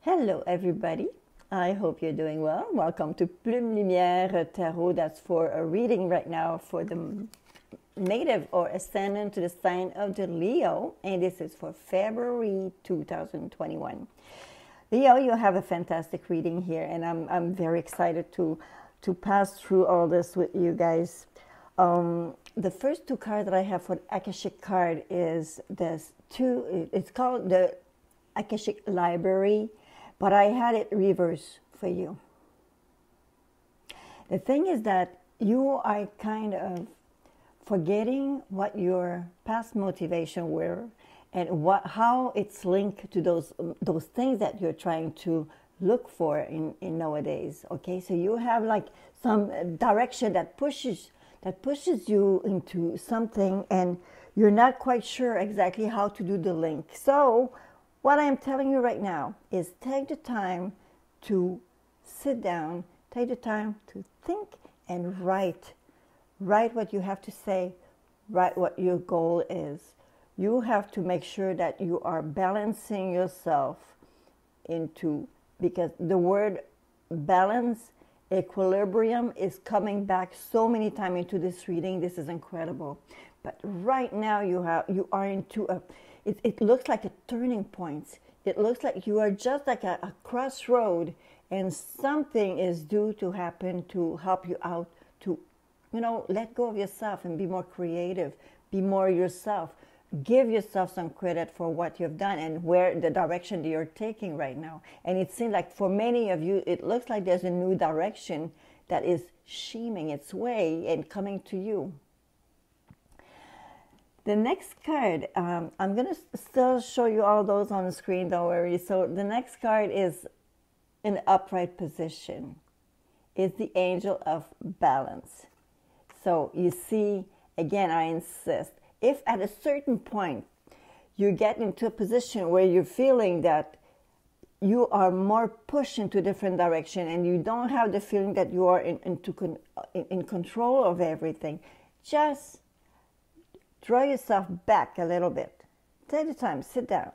Hello everybody, I hope you're doing well. Welcome to Plume, Lumière Tarot. That's for a reading right now for the native or ascendant to the sign of the Leo, and this is for February 2021. Leo, you have a fantastic reading here, and I'm very excited to pass through all this with you guys. The first two cards that I have for the Akashic card is this two. It's called the Akashic Library, but I had it reversed for you. The thing is that you are kind of forgetting what your past motivation were and how it's linked to those things that you're trying to look for in nowadays. Okay, so you have like some direction that pushes you into something, and you're not quite sure exactly how to do the link. So what I'm telling you right now is take the time to sit down, take the time to think and write. Write what you have to say, write what your goal is. You have to make sure that you are balancing yourself because the word balance, equilibrium is coming back so many times into this reading. This is incredible. But right now you are into it looks like a turning point. It looks like you are just like a crossroad, and something is due to happen to help you out to, let go of yourself and be more creative, be more yourself. Give yourself some credit for what you've done and where the direction that you're taking right now. And it seems like for many of you, it looks like there's a new direction that is sheeming its way and coming to you. The next card, I'm going to still show you all those on the screen, don't worry. So the next card is in upright position. It's the Angel of Balance. So you see, again, I insist, if at a certain point you get into a position where you're feeling that you are more pushed into a different direction and you don't have the feeling that you are in control of everything, just draw yourself back a little bit. Take the time, sit down,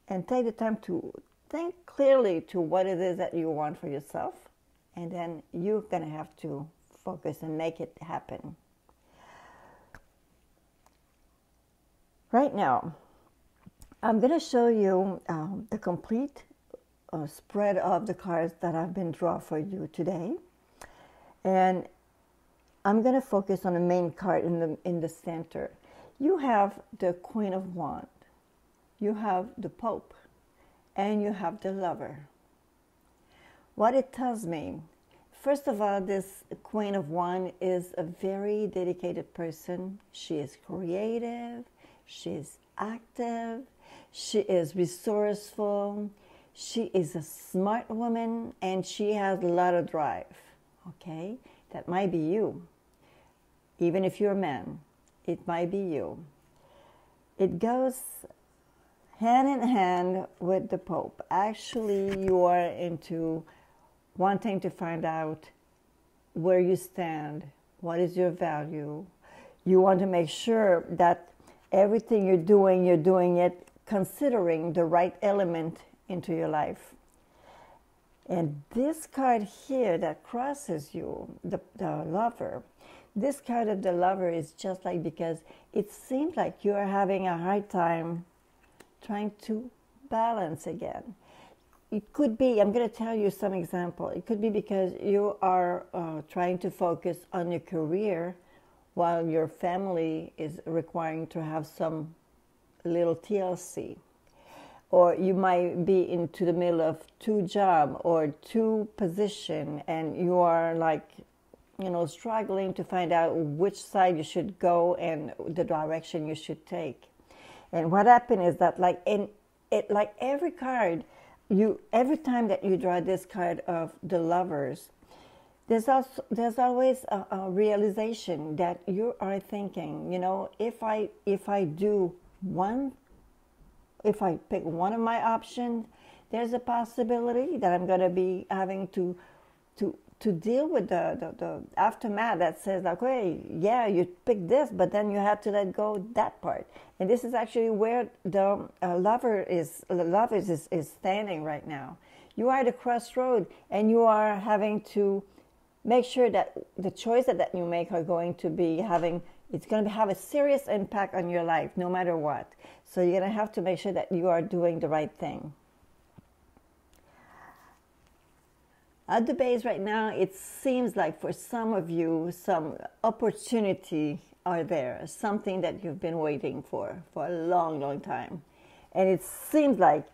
and take the time to think clearly to what it is that you want for yourself, and then you're going to have to focus and make it happen. Right now, I'm going to show you the complete spread of the cards that have been drawn for you today, and I'm going to focus on the main card in the center. You have the Queen of Wands, you have the Pope, and you have the Lover. What it tells me, first of all, this Queen of Wands is a very dedicated person. She is creative, she is active, she is resourceful, she is a smart woman, and she has a lot of drive. Okay, that might be you. Even if you're a man, it might be you. It goes hand in hand with the Pope. Actually, you are into wanting to find out where you stand, what is your value. You want to make sure that everything you're doing it considering the right element into your life. And this card here that crosses you, the Lover, this card of the Lover is just like, because it seems like you are having a hard time trying to balance again. It could be, I'm going to tell you some example. It could be because you are trying to focus on your career while your family is requiring to have some little TLC. Or you might be into the middle of two jobs or two positions, and you are like, struggling to find out which side you should go and the direction you should take. And what happened is that, like every card, every time that you draw this card of the Lovers, there's always a realization that you are thinking, if I pick one of my options, there's a possibility that I'm going to be having to to deal with the aftermath that says like, hey, yeah, you picked this, but then you had to let go that part. And this is actually where the love is standing right now. You are at a crossroad, and you are having to make sure that the choices that you make are going to be it's going to have a serious impact on your life, no matter what. So you're going to have to make sure that you are doing the right thing. At the base right now, it seems like for some of you, some opportunity are there, something that you've been waiting for a long, long time. And it seems like,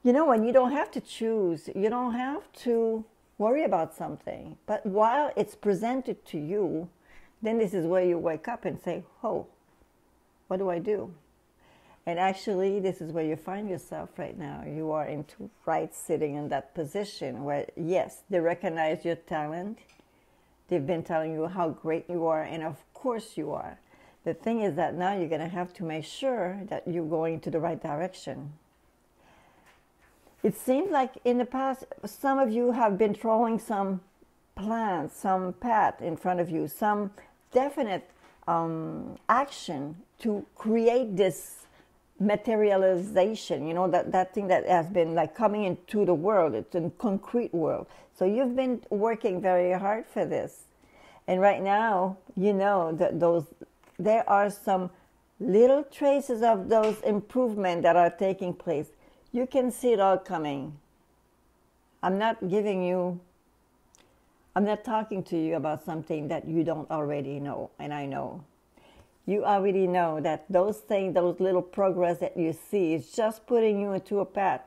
when you don't have to choose, you don't have to worry about something. But while it's presented to you, then this is where you wake up and say, oh, what do I do? And actually, this is where you find yourself right now. You are sitting in that position where, yes, they recognize your talent. They've been telling you how great you are, and of course you are. The thing is that now you're going to have to make sure that you're going to the right direction. It seems like in the past, some of you have been throwing some plans, some path in front of you, some definite action to create this materialization, that thing that has been like coming into the world. It's a concrete world. So you've been working very hard for this. And right now, that there are some little traces of those improvements that are taking place. You can see it all coming. I'm not talking to you about something that you don't already know, and I know. You already know that those things, those little progress that you see is just putting you into a path.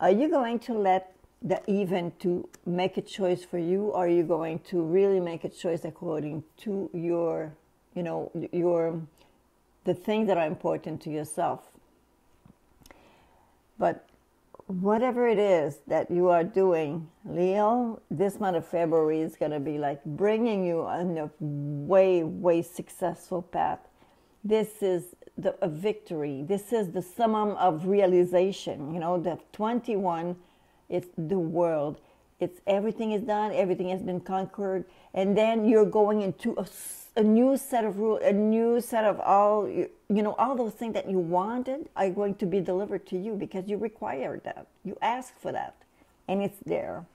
Are you going to let the event to make a choice for you, or are you going to really make a choice according to the things that are important to yourself? But whatever it is that you are doing, Leo, this month of February is going to be like bringing you on a way, way successful path. This is a victory. This is the summum of realization. The 21, it's the world. It's everything is done. Everything has been conquered. And then you're going into a new set of rules, a new set of all those things that you wanted are going to be delivered to you because you required that. You asked for that, and it's there.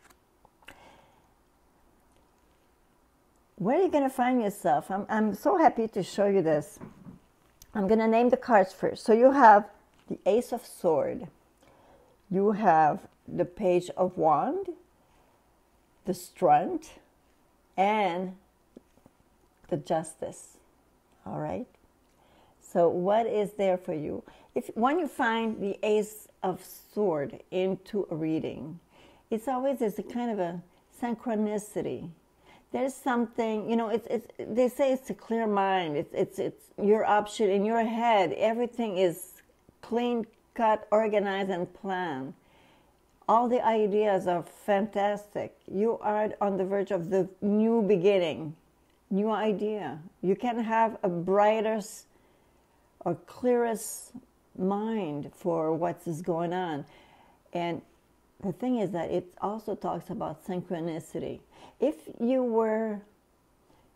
Where are you going to find yourself? I'm so happy to show you this. I'm going to name the cards first. So you have the Ace of Swords. You have the Page of Wand, the Strength, and the Justice. All right? So what is there for you? When you find the Ace of Swords into a reading, it's always a kind of a synchronicity. There's something, they say it's a clear mind. It's your option in your head. Everything is clean cut, organized, and planned. All the ideas are fantastic. You are on the verge of the new beginning, new idea. You can have a brightest or clearest mind for what is going on. And the thing is that it also talks about synchronicity. If you were,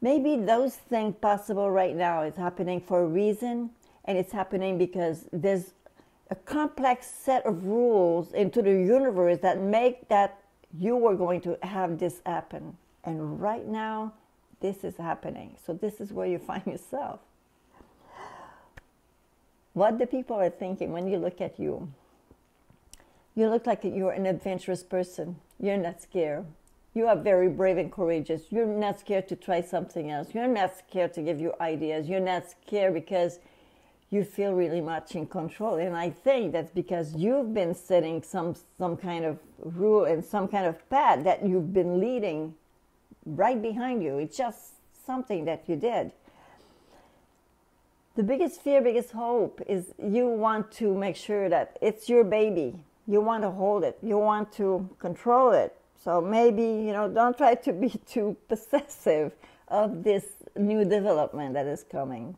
maybe those things possible right now is happening for a reason, and it's happening because there's a complex set of rules into the universe that make that you were going to have this happen. And right now, this is happening. So this is where you find yourself. What the people are thinking when you look at you. You look like you're an adventurous person. You're not scared. You are very brave and courageous. You're not scared to try something else. You're not scared to give you ideas. You're not scared because you feel really much in control. And I think that's because you've been setting some kind of rule and some kind of path that you've been leading right behind you. It's just something that you did. The biggest fear, biggest hope is you want to make sure that it's your baby. You want to hold it. You want to control it. So maybe, don't try to be too possessive of this new development that is coming.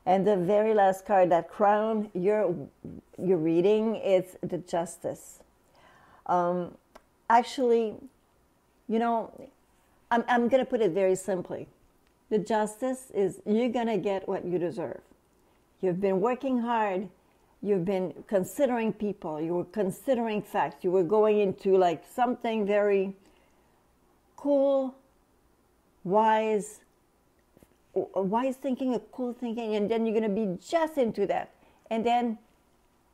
And the very last card that crown your reading is the Justice. Actually, you know, I'm going to put it very simply. The justice is you're going to get what you deserve. You've been working hard. You've been considering people. You were considering facts. You were going into like something very cool, wise thinking, a cool thinking, and then you're going to be just into that. And then,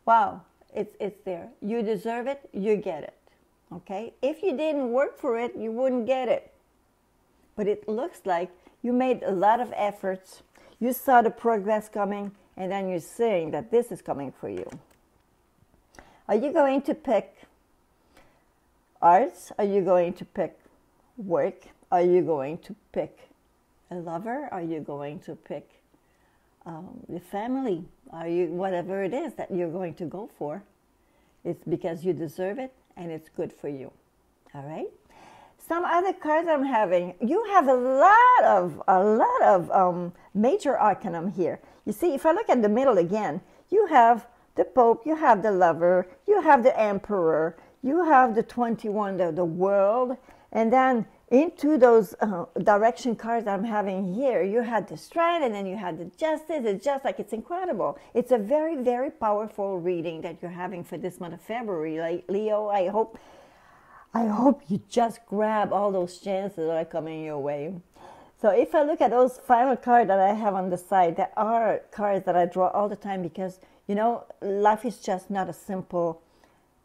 wow, it's there. You deserve it. You get it. Okay? If you didn't work for it, you wouldn't get it. But it looks like you made a lot of efforts. You saw the progress coming, and then you're saying that this is coming for you. Are you going to pick arts? Are you going to pick work? Are you going to pick a lover? Are you going to pick the family? Are you whatever it is that you're going to go for? It's because you deserve it, and it's good for you. All right. Some other cards I'm having. You have a lot of major arcanum here. You see, if I look at the middle again, you have the Pope, you have the Lover, you have the Emperor, you have the 21, the World, and then into those direction cards I'm having here, you had the Strength, and then you had the Justice. It's just like, it's incredible. It's a very, very powerful reading that you're having for this month of February. Like, Leo, I hope you just grab all those chances that are coming your way. So if I look at those final cards that I have on the side, there are cards that I draw all the time because, you know, life is just not a simple,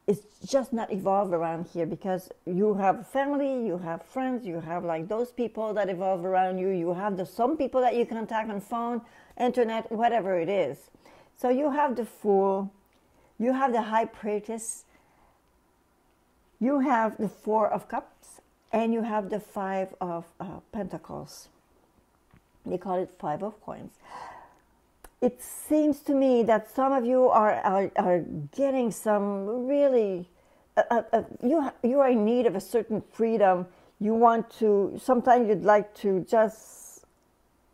it's just not evolved around here because you have family, you have friends, you have like those people that evolve around you, you have some people that you contact on phone, internet, whatever it is. So you have the Fool, you have the High Priestess, you have the Four of Cups, and you have the Five of Pentacles. They call it Five of Coins. It seems to me that some of you are getting some really, you are in need of a certain freedom. You want to, sometimes you'd like to just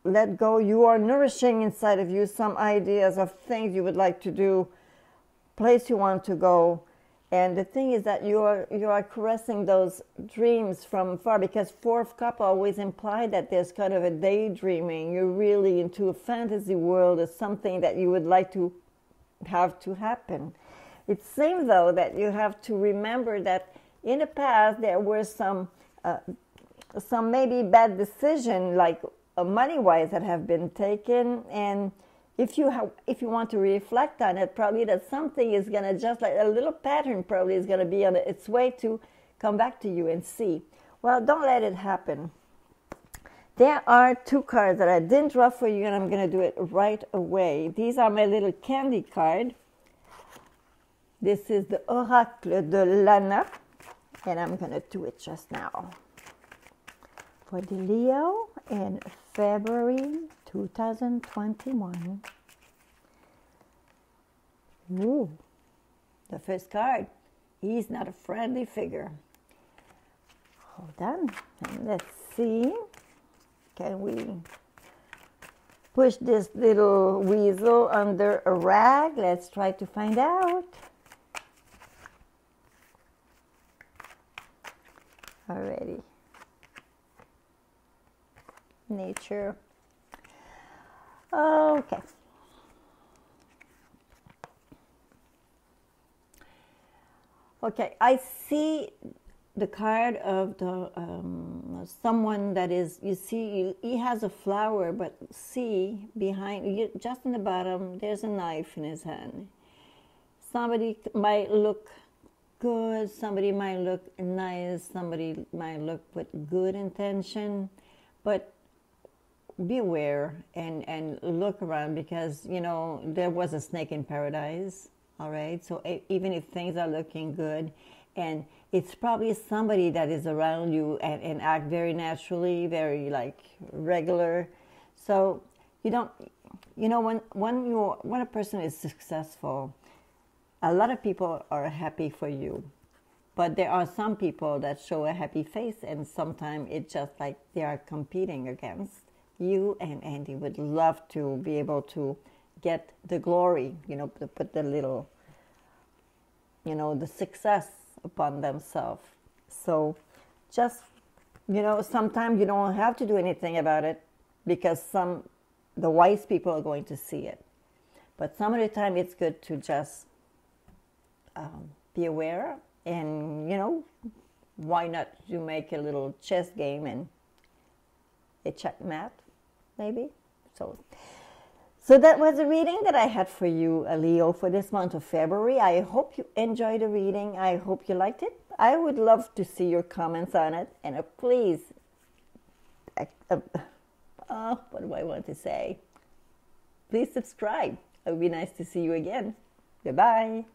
let go. You are nourishing inside of you some ideas of things you would like to do, place you want to go. And the thing is that you are caressing those dreams from far because Four of Cups always imply that there's kind of a daydreaming. You're really into a fantasy world as something that you would like to have to happen. It seems, though, that you have to remember that in the past there were some maybe bad decisions, like money-wise, that have been taken, and if you want to reflect on it, probably that something is going to, just like a little pattern probably is going to be on its way to come back to you and see. Well, don't let it happen. There are two cards that I didn't draw for you, and I'm going to do it right away. These are my little candy card. This is the Oracle de Lana, and I'm going to do it just now. For the Leo in February 2021. Ooh, the first card. He's not a friendly figure. Hold on, and let's see. Can we push this little weasel under a rag? Let's try to find out. Alrighty. Nature. Okay. Okay, I see the card of the someone that is, you see, he has a flower, but see behind, just in the bottom, there's a knife in his hand. Somebody might look good, somebody might look nice, somebody might look with good intention, but beware and look around because, you know, there was a snake in paradise, all right? So even if things are looking good, and it's probably somebody that is around you and act very naturally, very like regular. So you don't, you know, when a person is successful, a lot of people are happy for you. But there are some people that show a happy face, and sometimes it's just like they are competing against you, and they would love to be able to get the glory, you know, to put the little, you know, the success upon themselves. So just You know, sometimes you don't have to do anything about it because the wise people are going to see it. But some of the time it's good to just be aware, and, you know, why not you make a little chess game and a checkmate, maybe? So that was the reading that I had for you, Leo, for this month of February. I hope you enjoyed the reading. I hope you liked it. I would love to see your comments on it. And please, what do I want to say? Please subscribe. It would be nice to see you again. Goodbye.